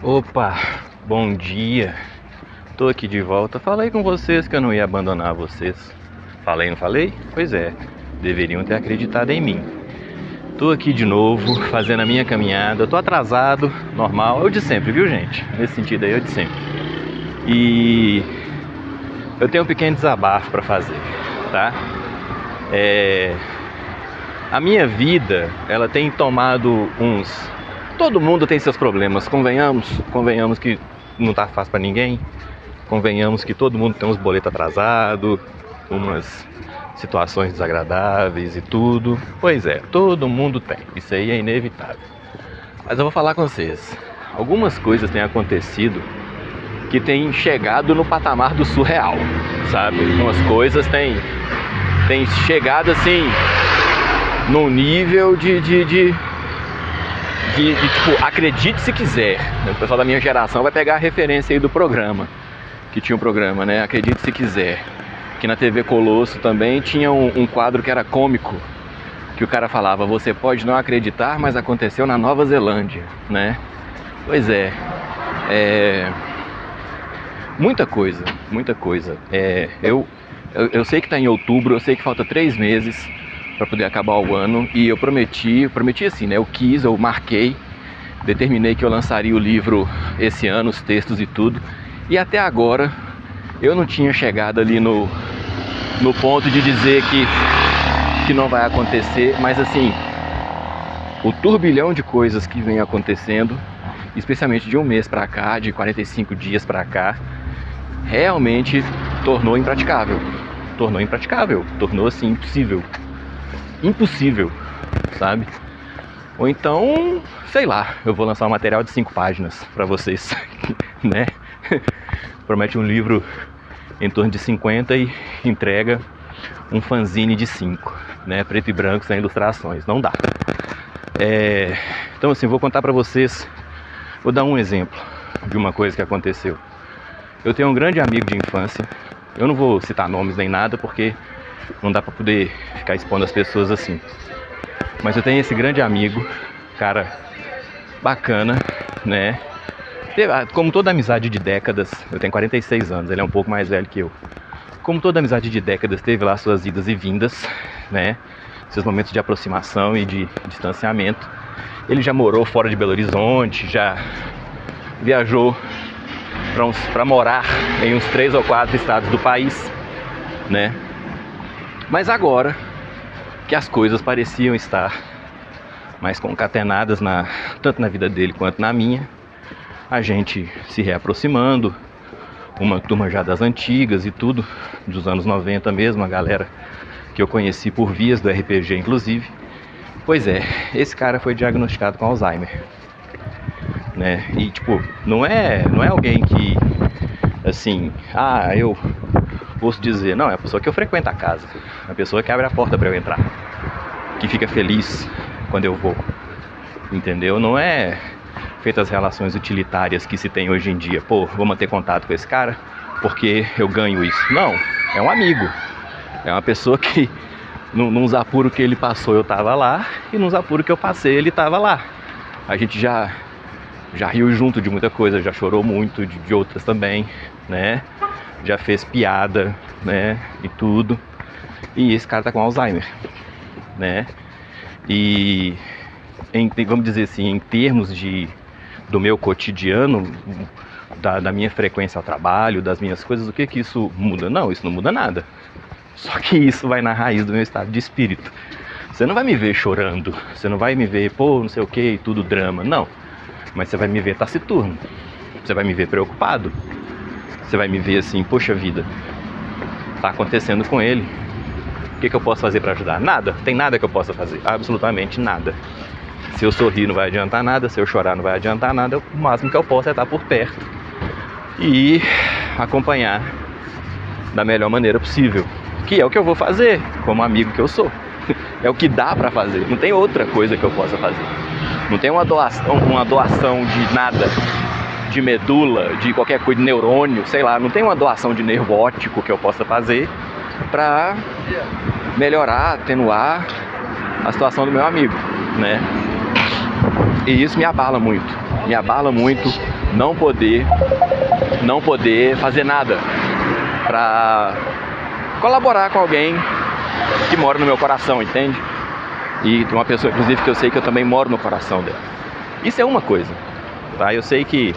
Opa, bom dia. Tô aqui de volta. Falei com vocês que eu não ia abandonar vocês. Falei, não falei? Pois é, deveriam ter acreditado em mim. Tô aqui de novo, fazendo a minha caminhada. Tô atrasado, normal. Eu de sempre, viu, gente? Nesse sentido aí, eu de sempre. E eu tenho um pequeno desabafo pra fazer, tá? A minha vida, ela tem tomado uns... Todo mundo tem seus problemas, convenhamos que não tá fácil pra ninguém. Convenhamos que todo mundo tem uns boletos atrasados, umas situações desagradáveis e tudo. Pois é, todo mundo tem, isso aí é inevitável. Mas eu vou falar com vocês, algumas coisas têm acontecido que têm chegado no patamar do surreal, sabe? Umas coisas têm chegado assim, num nível de tipo, acredite se quiser. O pessoal da minha geração vai pegar a referência aí do programa, que tinha um programa, né? Acredite se quiser. Que na TV Colosso também tinha um quadro que era cômico, que o cara falava, você pode não acreditar, mas aconteceu na Nova Zelândia, né? Pois é, muita coisa, muita coisa. Eu sei que está em outubro, eu sei que falta 3 meses para poder acabar o ano, e eu prometi assim, né? Eu marquei, determinei que eu lançaria o livro esse ano, os textos e tudo, e até agora eu não tinha chegado ali no ponto de dizer que não vai acontecer, mas assim, o turbilhão de coisas que vem acontecendo, especialmente de um mês pra cá, de 45 dias pra cá, realmente tornou impraticável, tornou assim impossível, sabe? Ou então, sei lá, eu vou lançar um material de 5 páginas pra vocês, né? Promete um livro em torno de 50 e entrega um fanzine de 5, né? Preto e branco, sem ilustrações, não dá. Então assim, vou contar pra vocês, vou dar um exemplo de uma coisa que aconteceu. Eu tenho um grande amigo de infância, eu não vou citar nomes nem nada, porque não dá pra poder ficar expondo as pessoas assim. Mas eu tenho esse grande amigo, cara bacana, né? Como toda amizade de décadas, eu tenho 46 anos, ele é um pouco mais velho que eu. Como toda amizade de décadas, teve lá suas idas e vindas, né? Seus momentos de aproximação e de distanciamento. Ele já morou fora de Belo Horizonte, já viajou para morar em uns 3 ou 4 estados do país, né? Mas agora que as coisas pareciam estar mais concatenadas, tanto na vida dele quanto na minha, a gente se reaproximando, uma turma já das antigas e tudo, dos anos 90 mesmo, a galera que eu conheci por vias do RPG inclusive. Pois é, esse cara foi diagnosticado com Alzheimer, né? E tipo, não é alguém que, assim, eu posso dizer, não, é a pessoa que eu frequento a casa, a pessoa que abre a porta para eu entrar, que fica feliz quando eu vou, entendeu? Não é feitas as relações utilitárias que se tem hoje em dia. Pô, vou manter contato com esse cara porque eu ganho isso. Não, é um amigo. É uma pessoa que nos apuros que ele passou eu tava lá, e nos apuros que eu passei ele tava lá. A gente já riu junto de muita coisa, já chorou muito de outras também, né? Já fez piada, né? E tudo. E esse cara tá com Alzheimer, né? E vamos dizer assim, em termos do meu cotidiano, da minha frequência ao trabalho, das minhas coisas, o que isso muda? Não, isso não muda nada. Só que isso vai na raiz do meu estado de espírito. Você não vai me ver chorando, você não vai me ver, pô, não sei o que, tudo drama, não. Mas você vai me ver taciturno, você vai me ver preocupado, você vai me ver assim, poxa vida, tá acontecendo com ele. O que eu posso fazer para ajudar? Nada, tem nada que eu possa fazer, absolutamente nada. Se eu sorrir não vai adiantar nada, se eu chorar não vai adiantar nada, o máximo que eu posso é estar por perto e acompanhar da melhor maneira possível, que é o que eu vou fazer, como amigo que eu sou. É o que dá pra fazer, não tem outra coisa que eu possa fazer. Não tem uma doação de nada, de medula, de qualquer coisa, de neurônio, sei lá, não tem uma doação de nervo óptico que eu possa fazer pra melhorar, atenuar a situação do meu amigo, né? E isso me abala muito não poder fazer nada pra colaborar com alguém que mora no meu coração, entende? E uma pessoa, inclusive, que eu sei que eu também moro no coração dela. Isso é uma coisa, tá? Eu sei que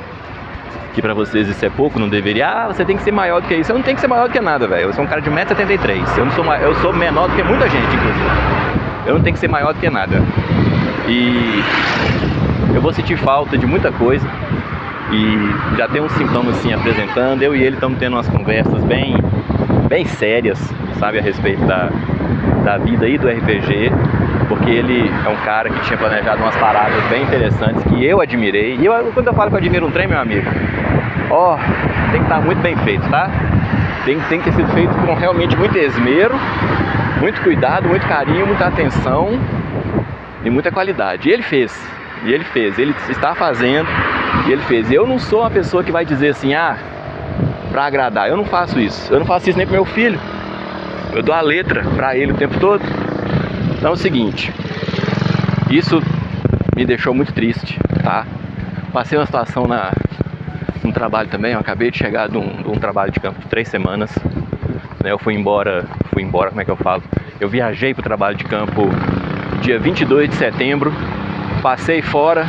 pra vocês isso é pouco, não deveria. Ah, você tem que ser maior do que isso. Eu não tenho que ser maior do que nada, velho. Eu sou um cara de 1,73 m. Eu sou menor do que muita gente, inclusive. Eu não tenho que ser maior do que nada. E eu vou sentir falta de muita coisa. E já tem uns sintomas assim apresentando. Eu e ele estamos tendo umas conversas bem sérias, sabe, a respeito da vida aí do RPG. Porque ele é um cara que tinha planejado umas paradas bem interessantes que eu admirei. E quando eu falo que eu admiro um trem, meu amigo, tem que estar muito bem feito, tá? Tem que ter sido feito com realmente muito esmero, muito cuidado, muito carinho, muita atenção e muita qualidade. E ele fez, ele está fazendo, e ele fez. Eu não sou uma pessoa que vai dizer assim, pra agradar. Eu não faço isso. Eu não faço isso nem pro meu filho. Eu dou a letra pra ele o tempo todo. Então é o seguinte, isso me deixou muito triste, tá? Passei uma situação num trabalho também, eu acabei de chegar de um trabalho de campo de 3 semanas, né? Eu fui embora, como é que eu falo? Eu viajei pro trabalho de campo dia 22 de setembro, passei fora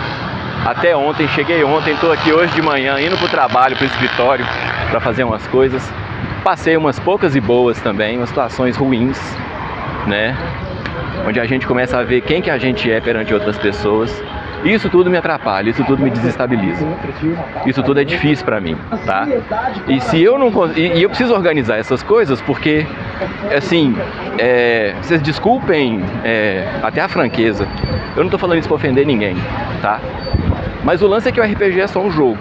até ontem, cheguei ontem, tô aqui hoje de manhã indo pro trabalho, pro escritório, pra fazer umas coisas. Passei umas poucas e boas também, umas situações ruins, né? Onde a gente começa a ver quem que a gente é perante outras pessoas. Isso tudo me atrapalha, isso tudo me desestabiliza. Isso tudo é difícil pra mim, tá? E se eu não e eu preciso organizar essas coisas porque, assim, vocês desculpem até a franqueza. Eu não tô falando isso pra ofender ninguém, tá? Mas o lance é que o RPG é só um jogo.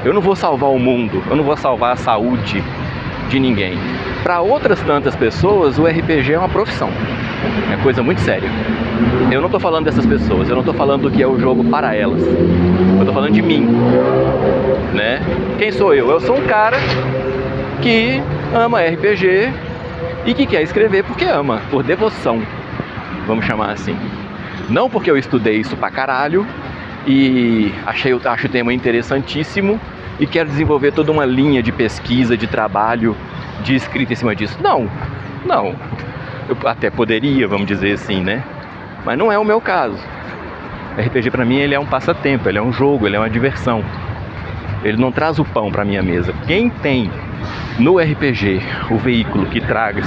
Eu não vou salvar o mundo, eu não vou salvar a saúde de ninguém. Para outras tantas pessoas, o RPG é uma profissão. É coisa muito séria. Eu não estou falando dessas pessoas, eu não estou falando do que é o jogo para elas. Eu estou falando de mim, né? Quem sou eu? Eu sou um cara que ama RPG e que quer escrever porque ama, por devoção, vamos chamar assim. Não porque eu estudei isso pra caralho e acho o tema interessantíssimo e quero desenvolver toda uma linha de pesquisa, de trabalho, de escrita em cima disso. Não. Eu até poderia, vamos dizer assim, né? Mas não é o meu caso. RPG pra mim ele é um passatempo, ele é um jogo, ele é uma diversão. Ele não traz o pão pra minha mesa. Quem tem no RPG o veículo que traz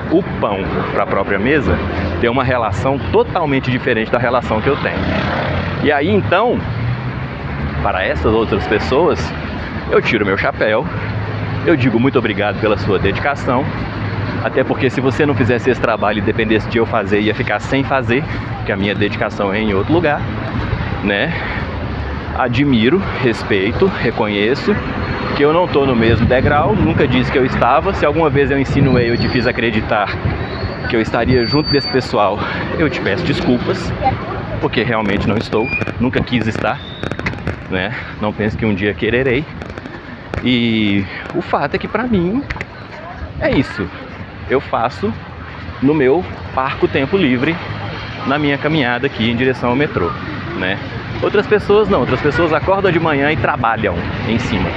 o pão pra própria mesa, tem uma relação totalmente diferente da relação que eu tenho. E aí então, para essas outras pessoas, eu tiro meu chapéu, eu digo muito obrigado pela sua dedicação, até porque se você não fizesse esse trabalho e dependesse de eu fazer, ia ficar sem fazer, porque a minha dedicação é em outro lugar, né? Admiro, respeito, reconheço que eu não estou no mesmo degrau, nunca disse que eu estava. Se alguma vez eu insinuei, eu te fiz acreditar que eu estaria junto desse pessoal, eu te peço desculpas, porque realmente não estou, nunca quis estar, né? Não penso que um dia quererei. E o fato é que pra mim é isso. Eu faço no meu parco tempo livre, na minha caminhada aqui em direção ao metrô, né? Outras pessoas não, outras pessoas acordam de manhã e trabalham em cima.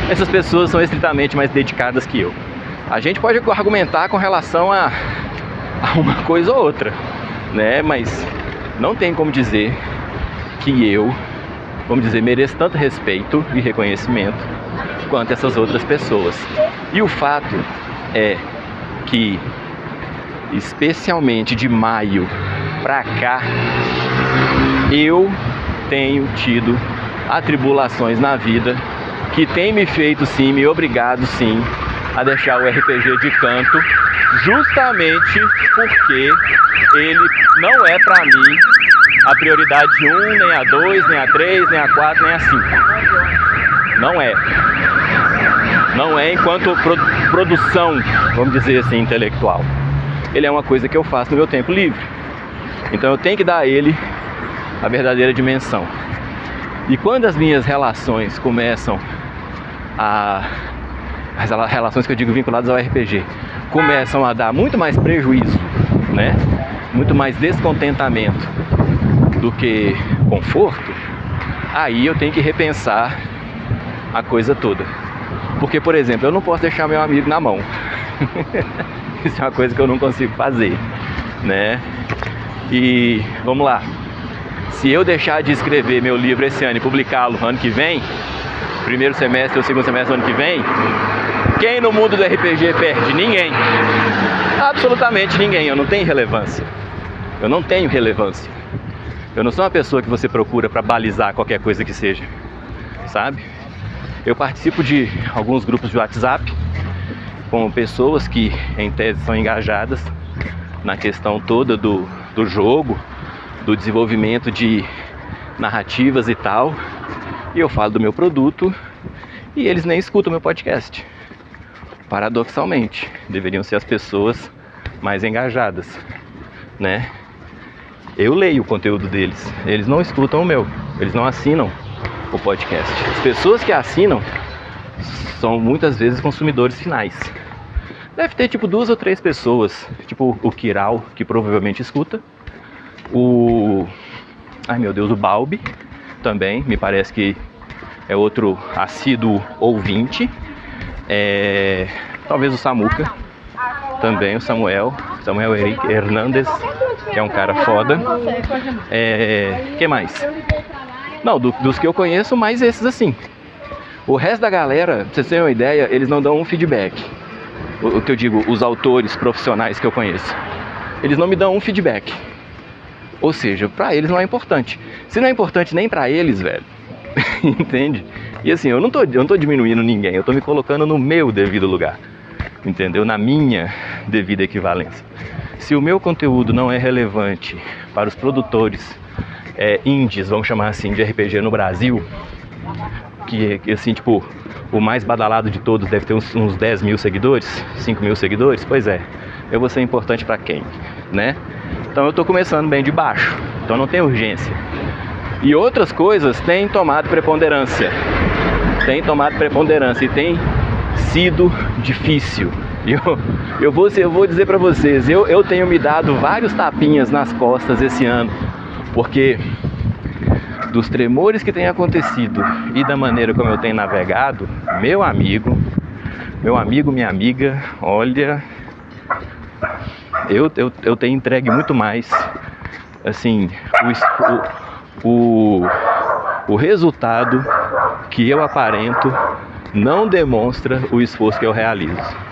Essas pessoas são estritamente mais dedicadas que eu. A gente pode argumentar com relação a uma coisa ou outra, né? Mas não tem como dizer que eu, vamos dizer, mereço tanto respeito e reconhecimento quanto essas outras pessoas. E o fato é que, especialmente de maio pra cá, eu tenho tido atribulações na vida que tem me feito sim, me obrigado sim a deixar o RPG de canto, justamente porque ele não é pra mim a prioridade 1, nem a 2, nem a 3, nem a 4, nem a 5. Não é. Não é enquanto produção, vamos dizer assim, intelectual. Ele é uma coisa que eu faço no meu tempo livre. Então eu tenho que dar a ele a verdadeira dimensão. E quando as minhas relações começam as relações que eu digo vinculadas ao RPG, começam a dar muito mais prejuízo, né? Muito mais descontentamento do que conforto, aí eu tenho que repensar a coisa toda. Porque, por exemplo, eu não posso deixar meu amigo na mão. Isso é uma coisa que eu não consigo fazer, né? E vamos lá. Se eu deixar de escrever meu livro esse ano e publicá-lo ano que vem, primeiro semestre ou segundo semestre do ano que vem, quem no mundo do RPG perde? Ninguém. Absolutamente ninguém. Eu não tenho relevância. Eu não tenho relevância. Eu não sou uma pessoa que você procura para balizar qualquer coisa que seja, sabe? Eu participo de alguns grupos de WhatsApp com pessoas que, em tese, são engajadas na questão toda do jogo, do desenvolvimento de narrativas e tal. E eu falo do meu produto e eles nem escutam meu podcast. Paradoxalmente, deveriam ser as pessoas mais engajadas, né? Eu leio o conteúdo deles, eles não escutam o meu, eles não assinam o podcast. As pessoas que assinam são muitas vezes consumidores finais. Deve ter tipo 2 ou 3 pessoas, tipo o Kiral, que provavelmente escuta, o Balbi também, me parece que é outro assíduo ouvinte, talvez o Samuca também, o Samuel Henrique Hernandes, que é um cara foda. Que mais? Não, dos que eu conheço, mais esses assim. O resto da galera, pra vocês terem uma ideia, eles não dão um feedback. O que eu digo, os autores profissionais que eu conheço, eles não me dão um feedback. Ou seja, pra eles não é importante. Se não é importante nem pra eles, velho, entende? E assim, eu não tô diminuindo ninguém, eu tô me colocando no meu devido lugar, entendeu? Na minha devida equivalência. Se o meu conteúdo não é relevante para os produtores indies, vamos chamar assim, de RPG no Brasil, que assim, tipo, o mais badalado de todos deve ter uns 10 mil seguidores, 5 mil seguidores, pois é, eu vou ser importante para quem, né? Então eu tô começando bem de baixo, então não tem urgência. E outras coisas têm tomado preponderância e tem sido difícil. Eu vou dizer pra vocês, eu tenho me dado vários tapinhas nas costas esse ano, porque dos tremores que tem acontecido e da maneira como eu tenho navegado, meu amigo, minha amiga, olha, eu tenho entregue muito mais, assim, o resultado que eu aparento não demonstra o esforço que eu realizo.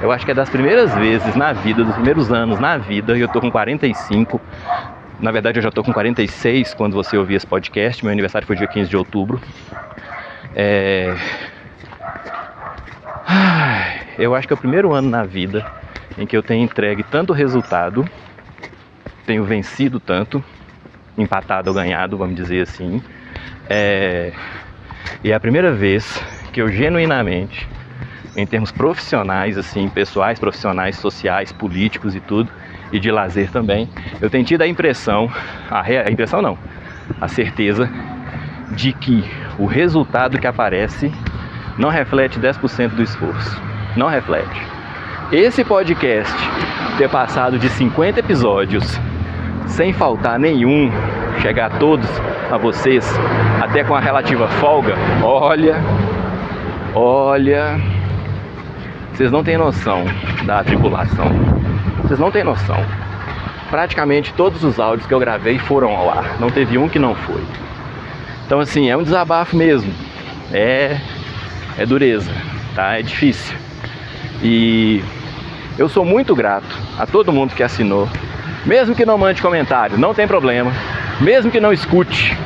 Eu acho que é das primeiras vezes na vida, dos primeiros anos na vida, e eu tô com 45, na verdade eu já tô com 46 quando você ouvir esse podcast, meu aniversário foi dia 15 de outubro. Eu acho que é o primeiro ano na vida em que eu tenho entregue tanto resultado, tenho vencido tanto, empatado ou ganhado, vamos dizer assim. E é a primeira vez que eu genuinamente, em termos profissionais, assim, pessoais, profissionais, sociais, políticos e tudo, e de lazer também, eu tenho tido a certeza de que o resultado que aparece não reflete 10% do esforço. Não reflete. Esse podcast ter passado de 50 episódios sem faltar nenhum, chegar a todos a vocês, até com a relativa folga, olha, vocês não têm noção da tribulação. Vocês não têm noção. Praticamente todos os áudios que eu gravei foram ao ar. Não teve um que não foi. Então assim, é um desabafo mesmo. É dureza, tá? É difícil. E eu sou muito grato a todo mundo que assinou. Mesmo que não mande comentário, não tem problema. Mesmo que não escute,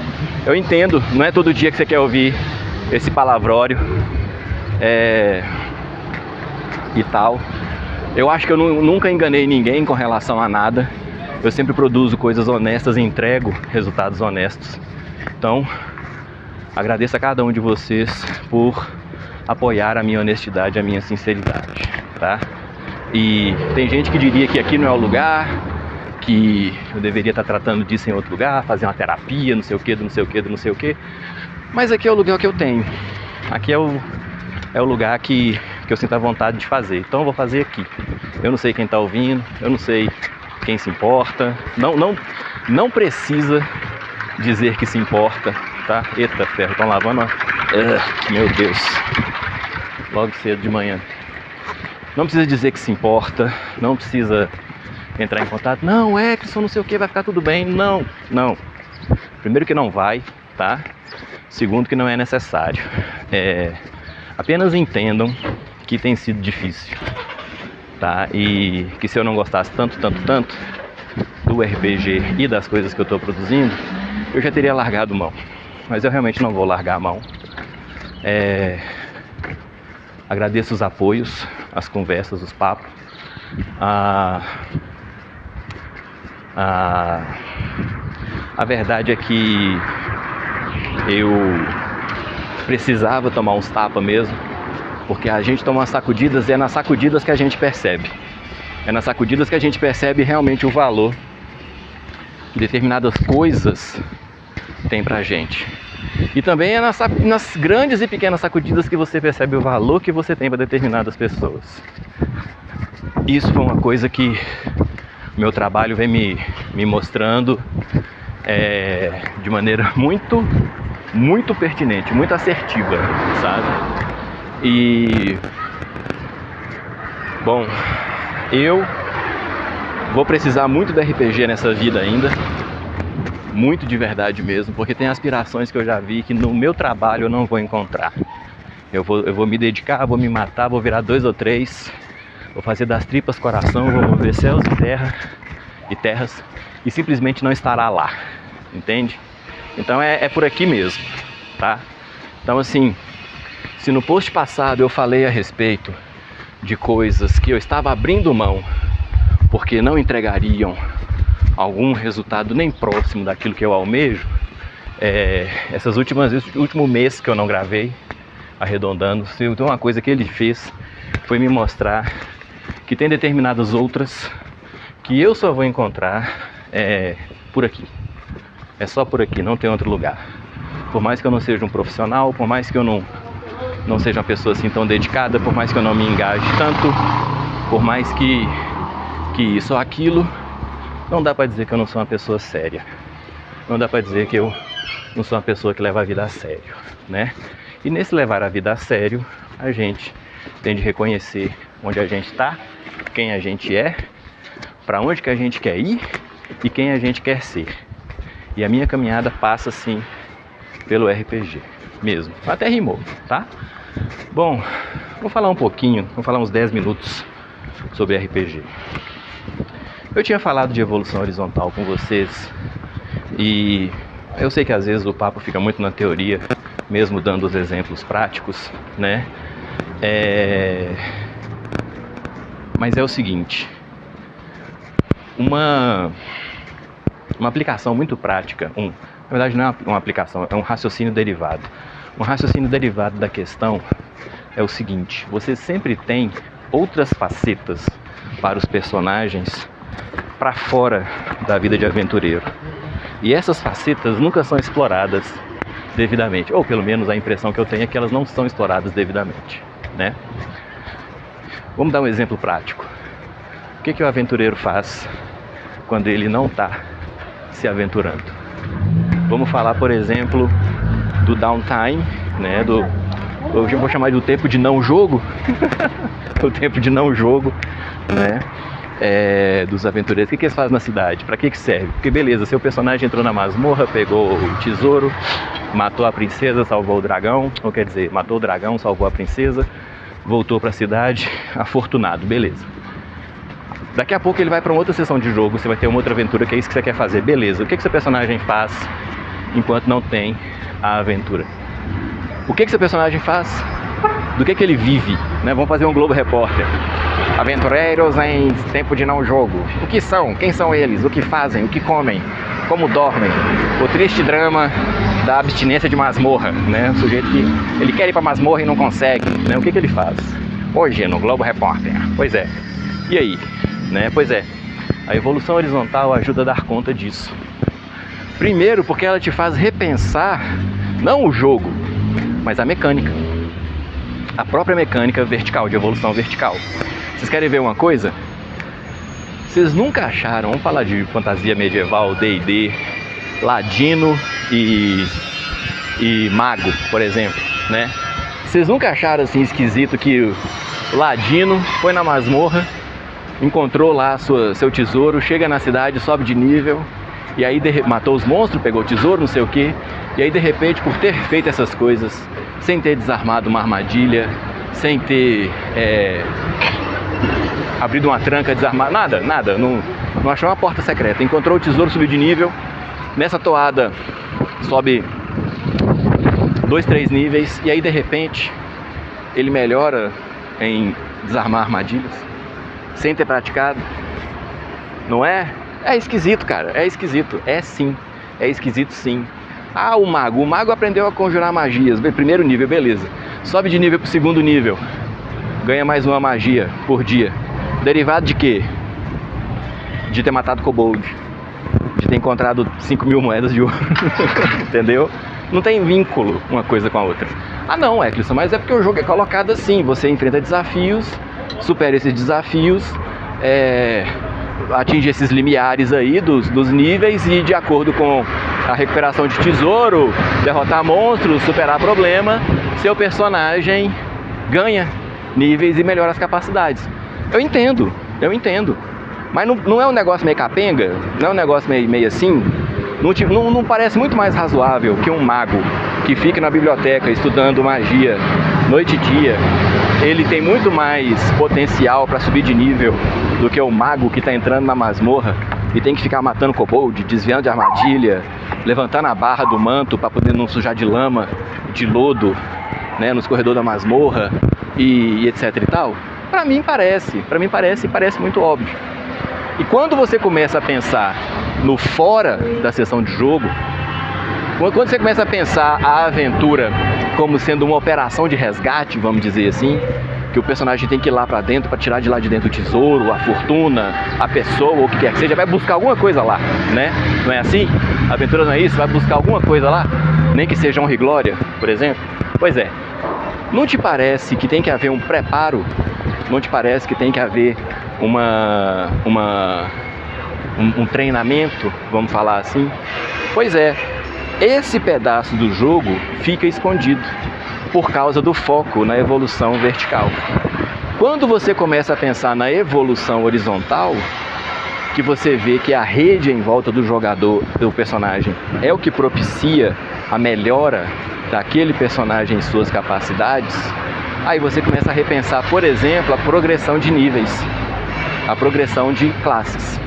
eu entendo. Não é todo dia que você quer ouvir esse palavrório. E tal. Eu acho que eu nunca enganei ninguém com relação a nada. Eu sempre produzo coisas honestas e entrego resultados honestos. Então, agradeço a cada um de vocês por apoiar a minha honestidade, a minha sinceridade, tá? E tem gente que diria que aqui não é o lugar, que eu deveria estar tratando disso em outro lugar, fazer uma terapia, não sei o que. Mas aqui é o lugar que eu tenho. Aqui é o lugar que eu sinto a vontade de fazer. Então eu vou fazer aqui. Eu não sei quem está ouvindo, eu não sei quem se importa. Não precisa dizer que se importa, tá? tá? Eita ferro, estão lavando, ó. Meu Deus. Logo cedo de manhã. Não precisa dizer que se importa, não precisa entrar em contato. Não, Eckson, não sei o que, vai ficar tudo bem. Não, não. Primeiro que não vai, tá? Segundo que não é necessário. Apenas entendam que tem sido difícil, tá? E que se eu não gostasse tanto do RPG e das coisas que eu estou produzindo, eu já teria largado mão. Mas eu realmente não vou largar a mão. Agradeço os apoios, as conversas, os papos. A verdade é que eu precisava tomar uns tapas mesmo, porque a gente toma umas sacudidas e é nas sacudidas que a gente percebe. É nas sacudidas que a gente percebe realmente o valor que determinadas coisas têm pra gente. E também é nas grandes e pequenas sacudidas que você percebe o valor que você tem para determinadas pessoas. Isso foi uma coisa que meu trabalho vem me mostrando de maneira muito pertinente, muito assertiva, sabe? E bom, eu vou precisar muito do RPG nessa vida ainda, muito de verdade mesmo, porque tem aspirações que eu já vi que no meu trabalho eu não vou encontrar. Eu vou me dedicar, vou me matar, vou virar 2 ou 3, vou fazer das tripas coração, vou mover céus e terras e simplesmente não estará lá, entende? Então é por aqui mesmo, tá? Então assim, se no post passado eu falei a respeito de coisas que eu estava abrindo mão porque não entregariam algum resultado nem próximo daquilo que eu almejo, último mês que eu não gravei, arredondando, então uma coisa que ele fez foi me mostrar que tem determinadas outras que eu só vou encontrar por aqui. É só por aqui, não tem outro lugar. Por mais que eu não seja um profissional, por mais que eu não seja uma pessoa assim tão dedicada, por mais que eu não me engaje tanto, por mais que isso ou aquilo, não dá pra dizer que eu não sou uma pessoa séria. Não dá pra dizer que eu não sou uma pessoa que leva a vida a sério, né? E nesse levar a vida a sério, a gente tem de reconhecer onde a gente tá, quem a gente é, pra onde que a gente quer ir e quem a gente quer ser. E a minha caminhada passa sim pelo RPG mesmo. Até rimou, tá? Bom, vou falar uns 10 minutos sobre RPG. Eu tinha falado de evolução horizontal com vocês e eu sei que às vezes o papo fica muito na teoria, mesmo dando os exemplos práticos, né? Mas é o seguinte, uma aplicação muito prática, na verdade não é uma aplicação, é um raciocínio derivado. Um raciocínio derivado da questão é o seguinte: você sempre tem outras facetas para os personagens para fora da vida de aventureiro. E essas facetas nunca são exploradas devidamente, ou pelo menos a impressão que eu tenho é que elas não são exploradas devidamente, né? Vamos dar um exemplo prático. O que o aventureiro faz quando ele não está se aventurando? Vamos falar, por exemplo, do downtime, né? Eu vou chamar do tempo de não jogo, o tempo de não jogo, né? Dos aventureiros. O que eles fazem na cidade? Para que serve? Porque beleza, seu personagem entrou na masmorra, pegou o tesouro, matou a princesa, salvou o dragão, ou quer dizer, matou o dragão, salvou a princesa, voltou para a cidade, afortunado, beleza. Daqui a pouco ele vai para uma outra sessão de jogo, você vai ter uma outra aventura, que é isso que você quer fazer, beleza. O que seu personagem faz enquanto não tem a aventura? O que seu personagem faz? Do que ele vive, né? Vamos fazer um Globo Repórter. Aventureiros em tempo de não jogo. O que são? Quem são eles? O que fazem? O que comem? Como dormem? O triste drama da abstinência de masmorra, né? O sujeito que ele quer ir pra masmorra e não consegue, né? O que ele faz? Hoje no Globo Repórter. Pois é. E aí? Né? Pois é. A evolução horizontal ajuda a dar conta disso. Primeiro porque ela te faz repensar não o jogo, mas a mecânica. A própria mecânica vertical, de evolução vertical. Vocês querem ver uma coisa? Vocês nunca acharam, vamos falar de fantasia medieval, D&D, ladino e e mago, por exemplo, né? Vocês nunca acharam assim esquisito que o ladino foi na masmorra, encontrou lá seu tesouro, chega na cidade, sobe de nível, e aí matou os monstros, pegou o tesouro, não sei o que, e aí de repente, por ter feito essas coisas, sem ter desarmado uma armadilha, sem ter abrido uma tranca, desarmado, nada, não achou uma porta secreta, encontrou o tesouro, subiu de nível, nessa toada sobe 2, 3 níveis, e aí de repente ele melhora em desarmar armadilhas, sem ter praticado. Não é? É esquisito, cara, é esquisito, é esquisito sim. Ah, o mago aprendeu a conjurar magias, primeiro nível, beleza, sobe de nível pro segundo nível, ganha mais uma magia por dia, derivado de quê? De ter matado kobold, de ter encontrado 5.000 moedas de ouro, entendeu? Não tem vínculo uma coisa com a outra. Ah não, Eccleston, mas é porque o jogo é colocado assim, você enfrenta desafios, supera esses desafios, atinge esses limiares aí dos níveis e de acordo com a recuperação de tesouro, derrotar monstros, superar problema, seu personagem ganha níveis e melhora as capacidades. Eu entendo, mas não é um negócio meio capenga? Não é um negócio meio assim? Não parece muito mais razoável que um mago que fica na biblioteca estudando magia noite e dia, ele tem muito mais potencial para subir de nível do que o mago que está entrando na masmorra e tem que ficar matando kobold, desviando de armadilha, levantando a barra do manto para poder não sujar de lama, de lodo, né, nos corredores da masmorra e etc e tal. Para mim parece muito óbvio. E quando você começa a pensar no fora da sessão de jogo, quando você começa a pensar a aventura como sendo uma operação de resgate, vamos dizer assim, que o personagem tem que ir lá pra dentro para tirar de lá de dentro o tesouro, a fortuna, a pessoa, ou o que quer que seja, vai buscar alguma coisa lá, né? Não é assim? A aventura não é isso? Vai buscar alguma coisa lá? Nem que seja honra e glória, por exemplo? Pois é. Não te parece que tem que haver um preparo? Não te parece que tem que haver um treinamento, vamos falar assim? Pois é. Esse pedaço do jogo fica escondido por causa do foco na evolução vertical. Quando você começa a pensar na evolução horizontal, que você vê que a rede em volta do jogador, do personagem, é o que propicia a melhora daquele personagem em suas capacidades, aí você começa a repensar, por exemplo, a progressão de níveis, a progressão de classes.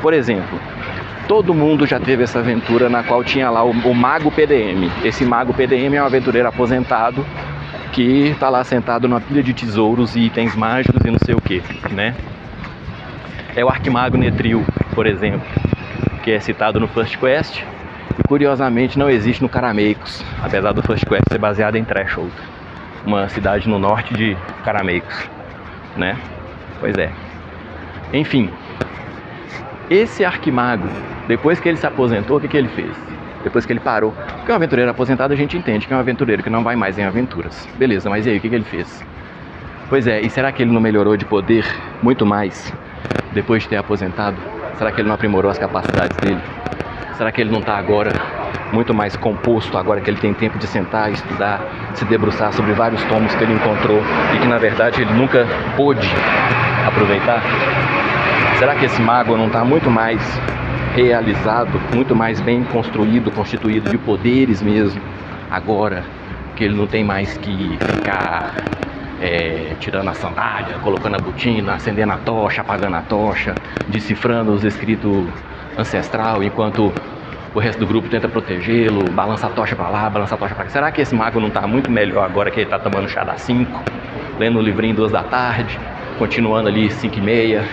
Por exemplo, todo mundo já teve essa aventura na qual tinha lá o Mago PDM. Esse Mago PDM é um aventureiro aposentado que está lá sentado numa pilha de tesouros e itens mágicos e não sei o que, né? É o Arquimago Nethril, por exemplo, que é citado no First Quest e curiosamente não existe no Carameicos, apesar do First Quest ser baseado em Threshold, uma cidade no norte de Carameicos, né? Pois é. Enfim, esse Arquimago, depois que ele se aposentou, o que ele fez? Depois que ele parou, porque um aventureiro aposentado a gente entende que é um aventureiro que não vai mais em aventuras. Beleza, mas e aí, o que ele fez? Pois é, e será que ele não melhorou de poder muito mais depois de ter aposentado? Será que ele não aprimorou as capacidades dele? Será que ele não está agora muito mais composto, agora que ele tem tempo de sentar, estudar, se debruçar sobre vários tomos que ele encontrou e que na verdade ele nunca pôde aproveitar? Será que esse mago não está muito mais realizado, muito mais bem construído, constituído de poderes mesmo, agora que ele não tem mais que ficar tirando a sandália, colocando a botina, acendendo a tocha, apagando a tocha, decifrando os escritos ancestral, enquanto o resto do grupo tenta protegê-lo, balança a tocha pra lá, balança a tocha pra cá? Será que esse mago não tá muito melhor agora que ele tá tomando chá das 5, lendo o livrinho 2 da tarde, continuando ali 5h30,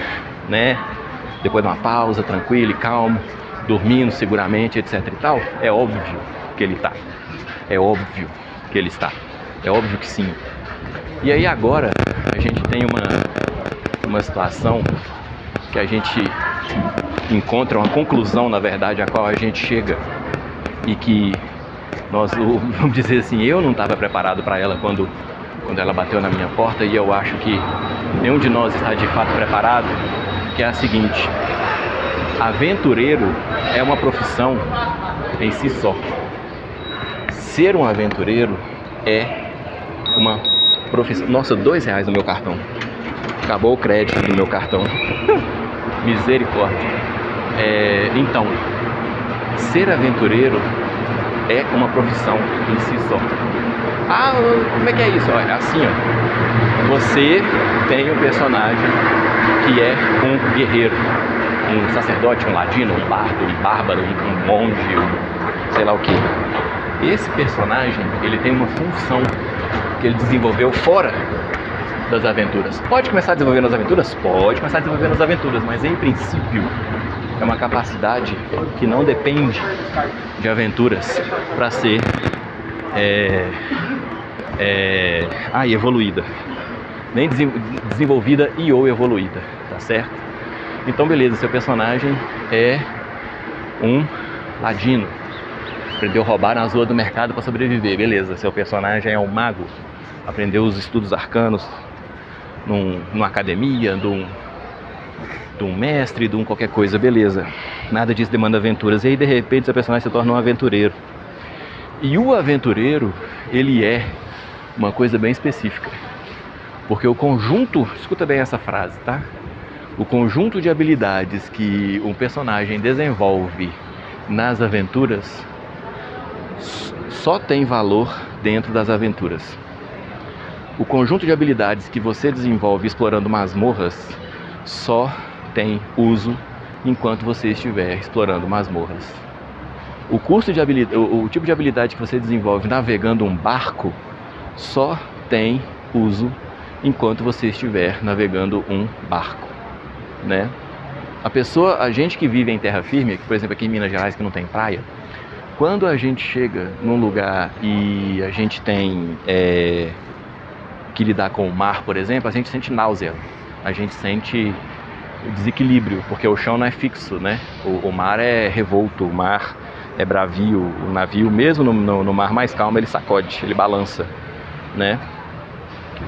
né? Depois de uma pausa, tranquilo e calmo, dormindo seguramente, etc e tal? É óbvio que ele tá. É óbvio que ele está. É óbvio que sim. E aí agora a gente tem uma situação que a gente encontra uma conclusão, na verdade, a qual a gente chega e que nós, vamos dizer assim, eu não estava preparado para ela quando ela bateu na minha porta, e eu acho que nenhum de nós está de fato preparado, que é a seguinte: aventureiro é uma profissão em si só. ser um aventureiro é uma profissão. Nossa, R$2 no meu cartão. Acabou o crédito do meu cartão. Misericórdia. Então, ser aventureiro é uma profissão em si só. Ah, como é que é isso? Olha, assim, ó. Você tem um personagem que é um guerreiro, um sacerdote, um ladino, um bardo, um bárbaro, um monge, sei lá o que. Esse personagem, ele tem uma função que ele desenvolveu fora das aventuras. Pode começar a desenvolver nas aventuras? Pode começar a desenvolver nas aventuras, mas em princípio é uma capacidade que não depende de aventuras para ser evoluída. Nem desenvolvida e ou evoluída, tá certo? Então beleza, seu personagem é um ladino. Aprendeu a roubar nas ruas do mercado para sobreviver, beleza. Seu personagem é um mago. Aprendeu os estudos arcanos numa academia, de um mestre, de um qualquer coisa, beleza. Nada disso demanda aventuras. E aí de repente seu personagem se torna um aventureiro. E o aventureiro, ele é uma coisa bem específica. Porque o conjunto, escuta bem essa frase, tá? O conjunto de habilidades que um personagem desenvolve nas aventuras só tem valor dentro das aventuras. O conjunto de habilidades que você desenvolve explorando masmorras só tem uso enquanto você estiver explorando masmorras. O tipo de habilidade que você desenvolve navegando um barco só tem uso enquanto você estiver navegando um barco, né? A gente que vive em terra firme, por exemplo aqui em Minas Gerais que não tem praia, quando a gente chega num lugar e a gente tem que lidar com o mar, por exemplo, a gente sente náusea, a gente sente desequilíbrio, porque o chão não é fixo, né? O mar é revolto, o mar é bravio, o navio, mesmo no mar mais calmo, ele sacode, ele balança, né?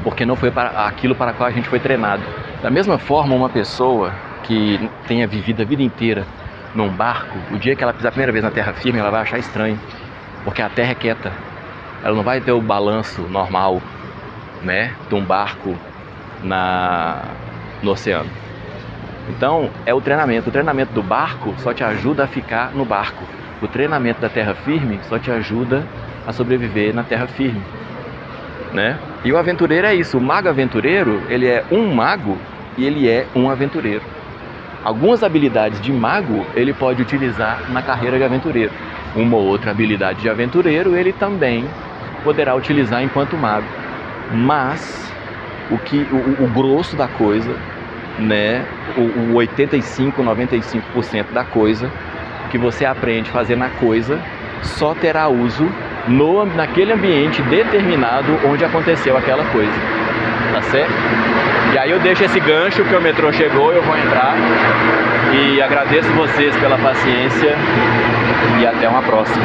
Porque não foi para aquilo para qual a gente foi treinado. Da mesma forma, uma pessoa que tenha vivido a vida inteira num barco, o dia que ela pisar a primeira vez na terra firme, ela vai achar estranho, porque a terra é quieta, ela não vai ter o balanço normal, né, de um barco no oceano. Então, é o treinamento do barco só te ajuda a ficar no barco, o treinamento da terra firme só te ajuda a sobreviver na terra firme, né? E o aventureiro é isso, o mago aventureiro, ele é um mago e ele é um aventureiro. Algumas habilidades de mago ele pode utilizar na carreira de aventureiro. Uma ou outra habilidade de aventureiro ele também poderá utilizar enquanto mago. Mas o grosso da coisa, né, o 85, 95% da coisa que você aprende a fazer na coisa só terá uso naquele ambiente determinado onde aconteceu aquela coisa. Tá certo? E aí eu deixo esse gancho que o metrô chegou, eu vou entrar e agradeço vocês pela paciência e até uma próxima.